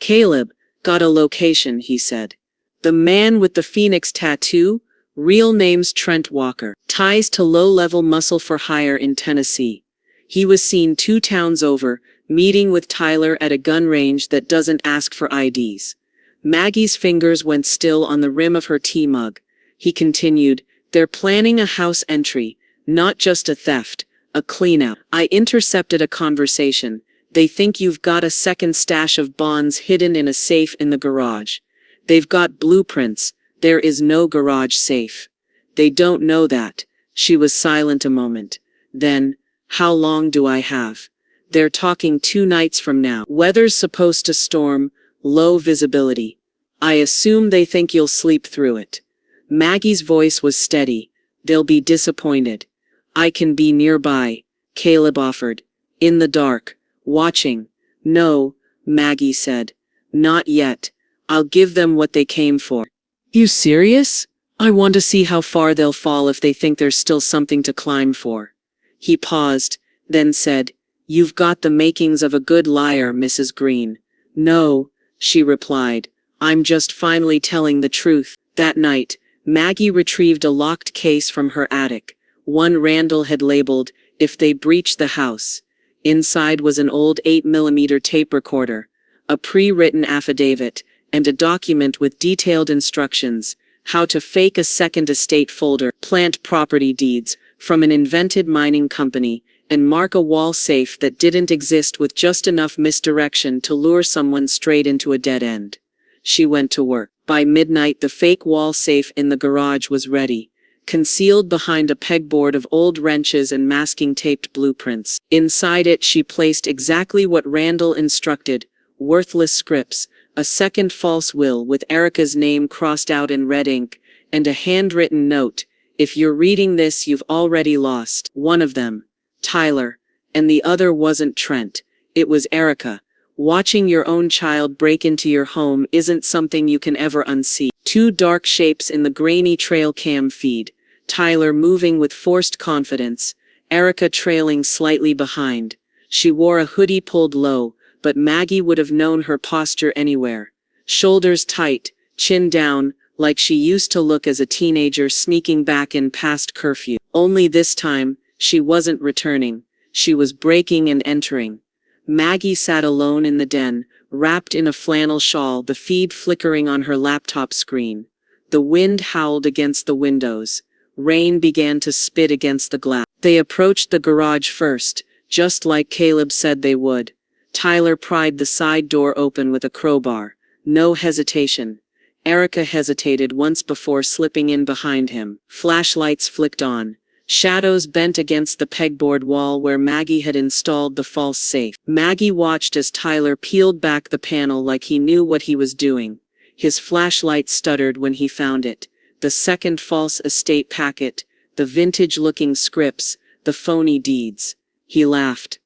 Caleb, got a location, he said. The man with the Phoenix tattoo? Real name's Trent Walker. Ties to low-level muscle for hire in Tennessee. He was seen 2 towns over, meeting with Tyler at a gun range that doesn't ask for IDs. Maggie's fingers went still on the rim of her tea mug. He continued, they're planning a house entry, not just a theft, a clean-out. I intercepted a conversation. They think you've got a second stash of bonds hidden in a safe in the garage. They've got blueprints. There is no garage safe. They don't know that. She was silent a moment. Then, how long do I have? They're talking 2 nights from now. Weather's supposed to storm, low visibility. I assume they think you'll sleep through it. Maggie's voice was steady. They'll be disappointed. I can be nearby. Caleb offered. In the dark. Watching. No, Maggie said. Not yet. I'll give them what they came for. You serious? I want to see how far they'll fall if they think there's still something to climb for. He paused, then said, You've got the makings of a good liar, Mrs. Green. No, she replied. I'm just finally telling the truth. That night, Maggie retrieved a locked case from her attic. One Randall had labeled, If They Breach the House. Inside was an old 8mm tape recorder, a pre-written affidavit, and a document with detailed instructions, how to fake a second estate folder, plant property deeds from an invented mining company, and mark a wall safe that didn't exist with just enough misdirection to lure someone straight into a dead end. She went to work. By midnight, the fake wall safe in the garage was ready, concealed behind a pegboard of old wrenches and masking taped blueprints. Inside it, she placed exactly what Randall instructed, worthless scripts, a second false will with Erica's name crossed out in red ink, and a handwritten note, If you're reading this, you've already lost. One of them, Tyler, and the other wasn't Trent. It was Erica. Watching your own child break into your home isn't something you can ever unsee. Two dark shapes in the grainy trail cam feed, Tyler moving with forced confidence, Erica trailing slightly behind. She wore a hoodie pulled low, but Maggie would have known her posture anywhere. Shoulders tight, chin down, like she used to look as a teenager sneaking back in past curfew. Only this time, she wasn't returning. She was breaking and entering. Maggie sat alone in the den, wrapped in a flannel shawl, the feed flickering on her laptop screen. The wind howled against the windows. Rain began to spit against the glass. They approached the garage first, just like Caleb said they would. Tyler pried the side door open with a crowbar. No hesitation. Erica hesitated once before slipping in behind him. Flashlights flicked on. Shadows bent against the pegboard wall where Maggie had installed the false safe. Maggie watched as Tyler peeled back the panel like he knew what he was doing. His flashlight stuttered when he found it. The second false estate packet, the vintage-looking scripts, the phony deeds. He laughed.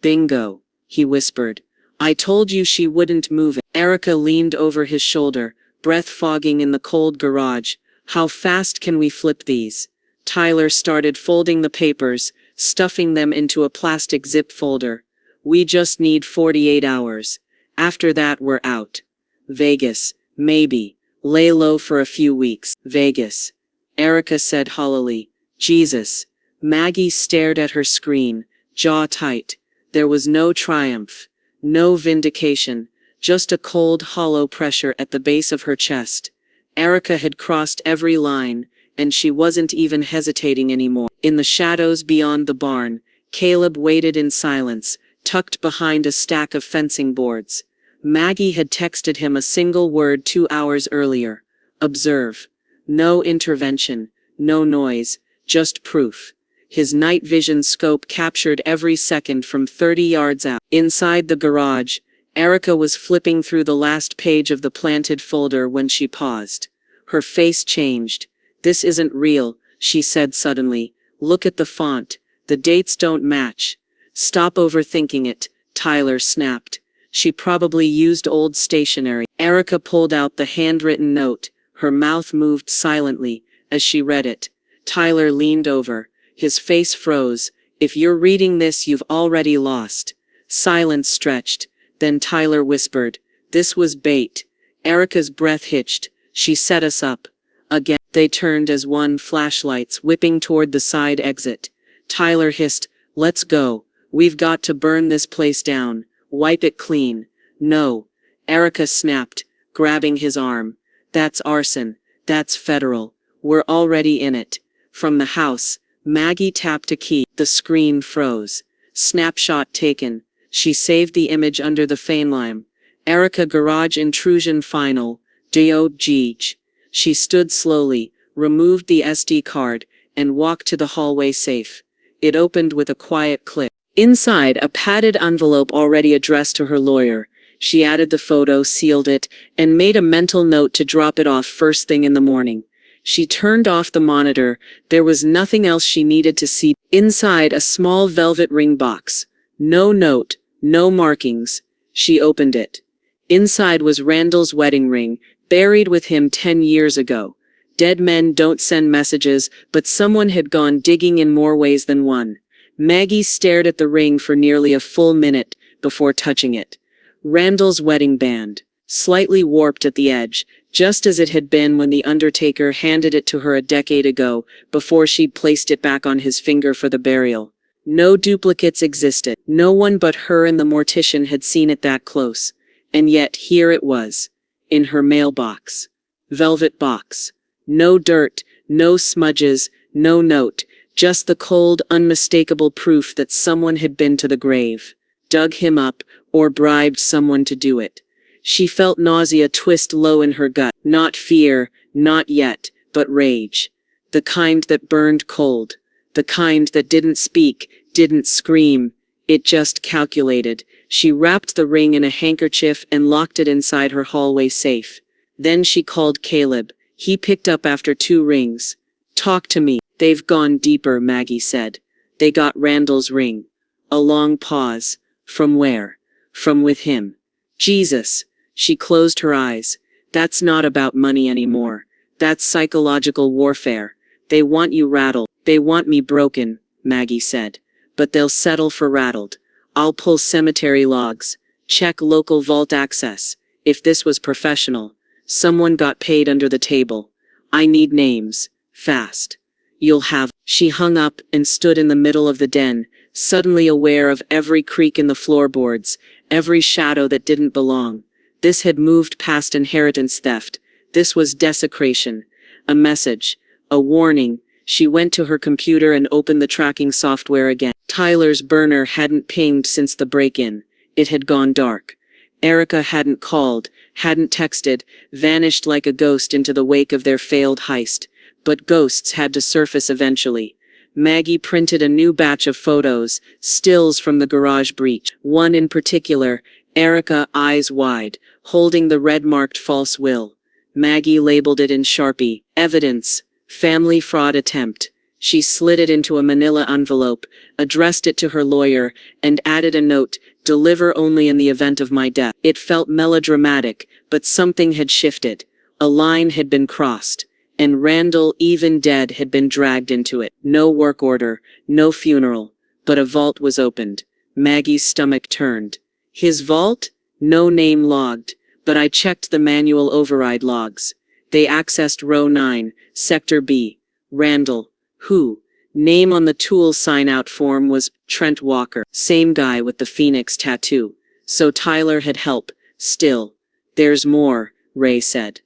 Bingo, he whispered. I told you she wouldn't move it. Erica leaned over his shoulder, breath fogging in the cold garage. How fast can we flip these? Tyler started folding the papers, stuffing them into a plastic zip folder. We just need 48 hours. After that, we're out. Vegas, maybe. Lay low for a few weeks. Vegas. Erica said hollowly. Jesus. Maggie stared at her screen, jaw tight. There was no triumph, no vindication, just a cold, hollow pressure at the base of her chest. Erica had crossed every line, and she wasn't even hesitating anymore. In the shadows beyond the barn, Caleb waited in silence, tucked behind a stack of fencing boards. Maggie had texted him a single word 2 hours earlier. Observe. No intervention, no noise, just proof. His night vision scope captured every second from 30 yards out. Inside the garage, Erica was flipping through the last page of the planted folder when she paused. Her face changed. This isn't real, she said suddenly. Look at the font. The dates don't match. Stop overthinking it, Tyler snapped. She probably used old stationery. Erica pulled out the handwritten note. Her mouth moved silently as she read it. Tyler leaned over. His face froze. If you're reading this, you've already lost. Silence stretched. Then Tyler whispered, This was bait. Erica's breath hitched. She set us up. Again. They turned as one, flashlights whipping toward the side exit. Tyler hissed, Let's go. We've got to burn this place down. Wipe it clean. No. Erica snapped, grabbing his arm. That's arson. That's federal. We're already in it. From the house, Maggie tapped a key. The screen froze. Snapshot taken. She saved the image under the FaneLime. Erica garage intrusion final. Geej. She stood slowly, removed the SD card, and walked to the hallway safe. It opened with a quiet click. Inside, a padded envelope already addressed to her lawyer. She added the photo, sealed it, and made a mental note to drop it off first thing in the morning. She turned off the monitor. There was nothing else she needed to see. Inside, a small velvet ring box. No note, no markings. She opened it. Inside was Randall's wedding ring, buried with him 10 years ago. Dead men don't send messages, but someone had gone digging in more ways than one. Maggie stared at the ring for nearly a full minute before touching it. Randall's wedding band, slightly warped at the edge, just as it had been when the undertaker handed it to her a decade ago, before she'd placed it back on his finger for the burial. No duplicates existed. No one but her and the mortician had seen it that close. And yet here it was, in her mailbox. Velvet box. No dirt, no smudges, no note, just the cold, unmistakable proof that someone had been to the grave, dug him up, or bribed someone to do it. She felt nausea twist low in her gut. Not fear, not yet, but rage. The kind that burned cold. The kind that didn't speak, didn't scream. It just calculated. She wrapped the ring in a handkerchief and locked it inside her hallway safe. Then she called Caleb. He picked up after 2 rings. "Talk to me." "They've gone deeper," Maggie said. "They got Randall's ring." A long pause. "From where?" "From with him." Jesus. She closed her eyes. "That's not about money anymore. That's psychological warfare. They want you rattled. They want me broken," Maggie said. "But they'll settle for rattled. I'll pull cemetery logs. Check local vault access. If this was professional. Someone got paid under the table. I need names. Fast. You'll have." She hung up and stood in the middle of the den, suddenly aware of every creak in the floorboards, every shadow that didn't belong. This had moved past inheritance theft. This was desecration. A message. A warning. She went to her computer and opened the tracking software again. Tyler's burner hadn't pinged since the break-in. It had gone dark. Erica hadn't called, hadn't texted, vanished like a ghost into the wake of their failed heist. But ghosts had to surface eventually. Maggie printed a new batch of photos, stills from the garage breach. One in particular, Erica, eyes wide, holding the red-marked false will. Maggie labeled it in Sharpie, "Evidence, family fraud attempt." She slid it into a manila envelope, addressed it to her lawyer, and added a note, "Deliver only in the event of my death." It felt melodramatic, but something had shifted. A line had been crossed. And Randall, even dead, had been dragged into it. No work order, no funeral, but a vault was opened. Maggie's stomach turned. His vault? No name logged, but I checked the manual override logs. They accessed row 9, sector B. Randall. Who? Name on the tool sign-out form was Trent Walker. Same guy with the phoenix tattoo. So Tyler had help. Still. "There's more," Ray said.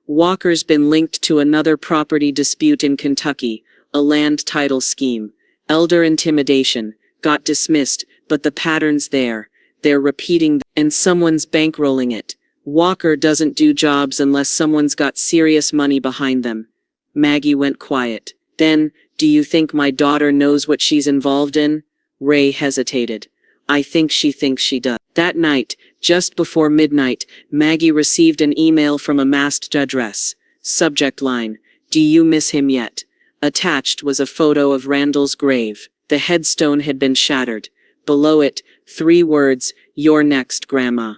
"Walker's been linked to another property dispute in Kentucky, a land title scheme. Elder intimidation. Got dismissed, but the pattern's there. They're repeating, and someone's bankrolling it. Walker doesn't do jobs unless someone's got serious money behind them." Maggie went quiet. Then, "Do you think my daughter knows what she's involved in?" Ray hesitated. "I think she thinks she does." That night, just before midnight, Maggie received an email from a masked address. Subject line, "Do you miss him yet?" Attached was a photo of Randall's grave. The headstone had been shattered. Below it, 3 words, "You're next, Grandma."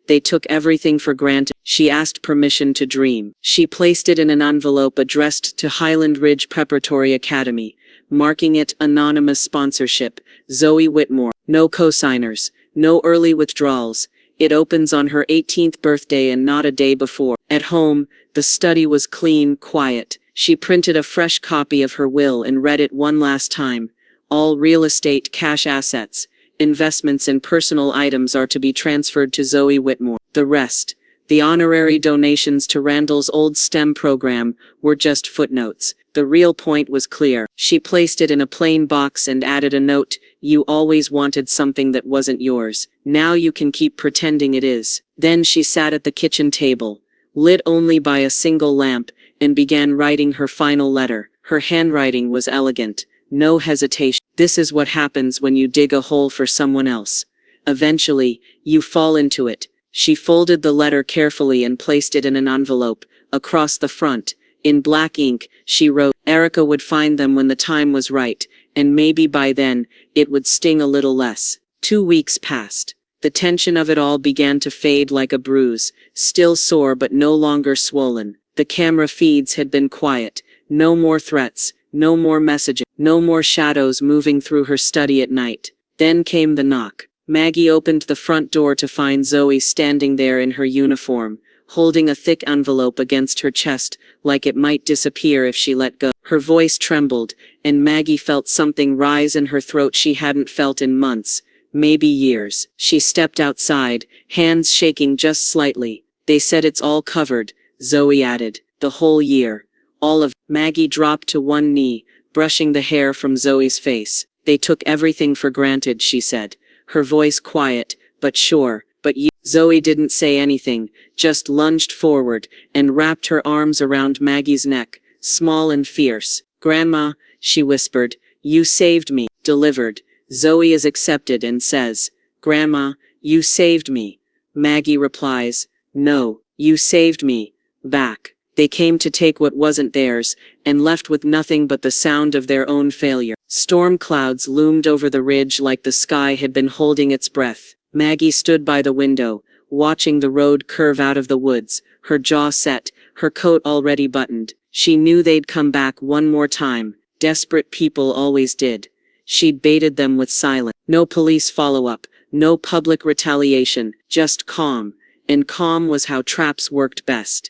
They took everything for granted. She asked permission to dream. She placed it in an envelope addressed to Highland Ridge Preparatory Academy, marking it anonymous sponsorship, Zoe Whitmore. No cosigners, no early withdrawals. It opens on her 18th birthday and not a day before. At home, the study was clean, quiet. She printed a fresh copy of her will and read it one last time. All real estate, cash assets, investments and personal items are to be transferred to Zoe Whitmore. The rest, the honorary donations to Randall's old STEM program, were just footnotes. The real point was clear. She placed it in a plain box and added a note, "You always wanted something that wasn't yours. Now you can keep pretending it is." Then she sat at the kitchen table, lit only by a single lamp, and began writing her final letter. Her handwriting was elegant. No hesitation. This is what happens when you dig a hole for someone else. Eventually, you fall into it. She folded the letter carefully and placed it in an envelope. Across the front, in black ink, she wrote, "Erica would find them when the time was right, and maybe by then, it would sting a little less. 2 weeks passed. The tension of it all began to fade like a bruise, still sore but no longer swollen. The camera feeds had been quiet. No more threats, no more messaging, no more shadows moving through her study at night. Then came the knock. Maggie opened the front door to find Zoe standing there in her uniform, holding a thick envelope against her chest like it might disappear if she let go. Her voice trembled, and Maggie felt something rise in her throat she hadn't felt in months, maybe years. She stepped outside, hands shaking just slightly. They said it's all covered, Zoe added. The whole year. All of. Maggie dropped to one knee, brushing the hair from Zoe's face. They took everything for granted, she said, her voice quiet, but sure. But you. Zoe didn't say anything, just lunged forward and wrapped her arms around Maggie's neck, small and fierce. Grandma, she whispered, you saved me. Delivered. Zoe is accepted and says, Grandma, you saved me. Maggie replies, no, you saved me. Back. They came to take what wasn't theirs, and left with nothing but the sound of their own failure. Storm clouds loomed over the ridge like the sky had been holding its breath. Maggie stood by the window, watching the road curve out of the woods, her jaw set, her coat already buttoned. She knew they'd come back one more time. Desperate people always did. She'd baited them with silence. No police follow-up, no public retaliation, just calm. And calm was how traps worked best.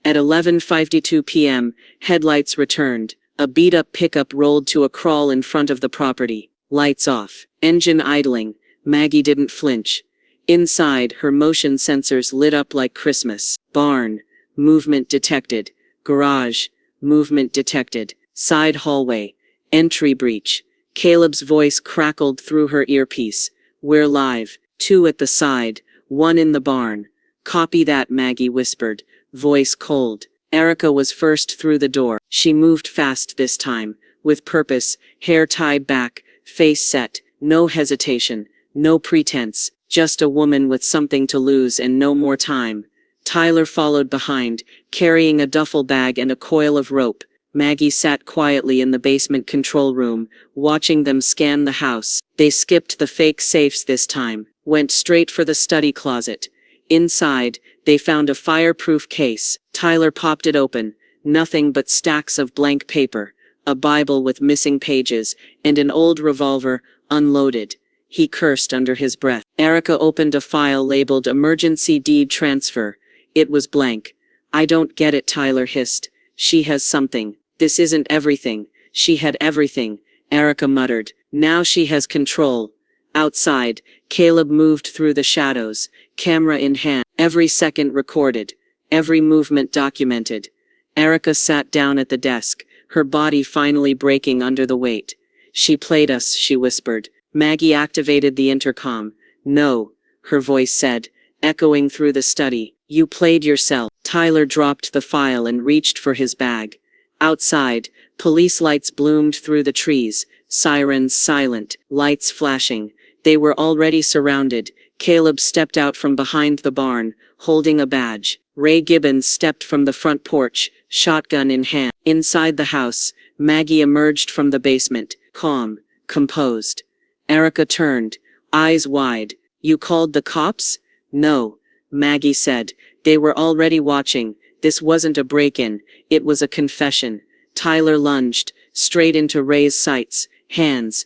At 11:52 p.m., headlights returned. A beat-up pickup rolled to a crawl in front of the property. Lights off. Engine idling. Maggie didn't flinch. Inside, her motion sensors lit up like Christmas. Barn. Movement detected. Garage. Movement detected. Side hallway. Entry breach. Caleb's voice crackled through her earpiece. We're live. 2 at the side. 1 in the barn. Copy that, Maggie whispered, voice cold. Erica was first through the door. She moved fast this time, with purpose, hair tied back, face set, no hesitation, no pretense, just a woman with something to lose and no more time. Tyler followed behind, carrying a duffel bag and a coil of rope. Maggie sat quietly in the basement control room, watching them scan the house. They skipped the fake safes this time, went straight for the study closet. Inside, they found a fireproof case. Tyler popped it open. Nothing but stacks of blank paper, a Bible with missing pages, and an old revolver, unloaded. He cursed under his breath. Erica opened a file labeled Emergency Deed Transfer. It was blank. I don't get it, Tyler hissed. She has something. This isn't everything. She had everything, Erica muttered. Now she has control. Outside, Caleb moved through the shadows, camera in hand, every second recorded, every movement documented. Erica sat down at the desk, her body finally breaking under the weight. She played us, she whispered. Maggie activated the intercom. No, her voice said, echoing through the study. You played yourself. Tyler dropped the file and reached for his bag. Outside, police lights bloomed through the trees, sirens silent, lights flashing. They were already surrounded. Caleb stepped out from behind the barn, holding a badge. Ray Gibbons stepped from the front porch, shotgun in hand. Inside the house, Maggie emerged from the basement, calm, composed. Erica turned, eyes wide. You called the cops? No, Maggie said. They were already watching. This wasn't a break-in, it was a confession. Tyler lunged, straight into Ray's sights. Hands,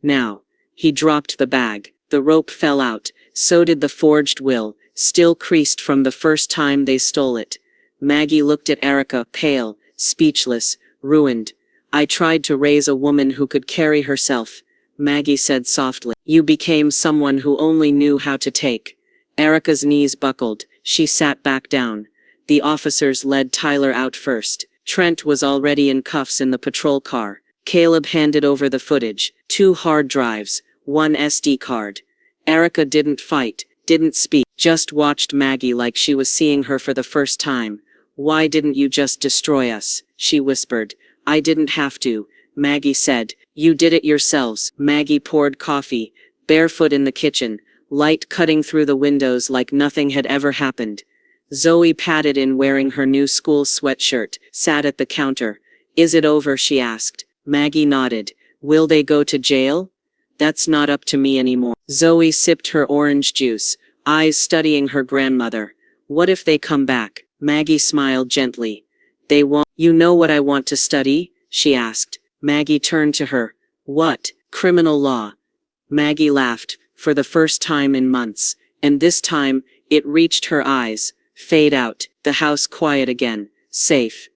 now. He dropped the bag. The rope fell out. So did the forged will, still creased from the first time they stole it. Maggie looked at Erica, pale, speechless, ruined. I tried to raise a woman who could carry herself, Maggie said softly. You became someone who only knew how to take. Erica's knees buckled. She sat back down. The officers led Tyler out first. Trent was already in cuffs in the patrol car. Caleb handed over the footage, 2 hard drives, 1 SD card. Erica didn't fight, didn't speak, just watched Maggie like she was seeing her for the first time. Why didn't you just destroy us? She whispered. I didn't have to, Maggie said. You did it yourselves. Maggie poured coffee, barefoot in the kitchen, light cutting through the windows like nothing had ever happened. Zoe padded in wearing her new school sweatshirt, sat at the counter. Is it over? She asked. Maggie nodded. Will they go to jail? That's not up to me anymore. Zoe sipped her orange juice, eyes studying her grandmother. What if they come back? Maggie smiled gently. They won't. You know what I want to study? She asked. Maggie turned to her. What? Criminal law. Maggie laughed, for the first time in months, and this time, it reached her eyes. Fade out, the house quiet again, safe.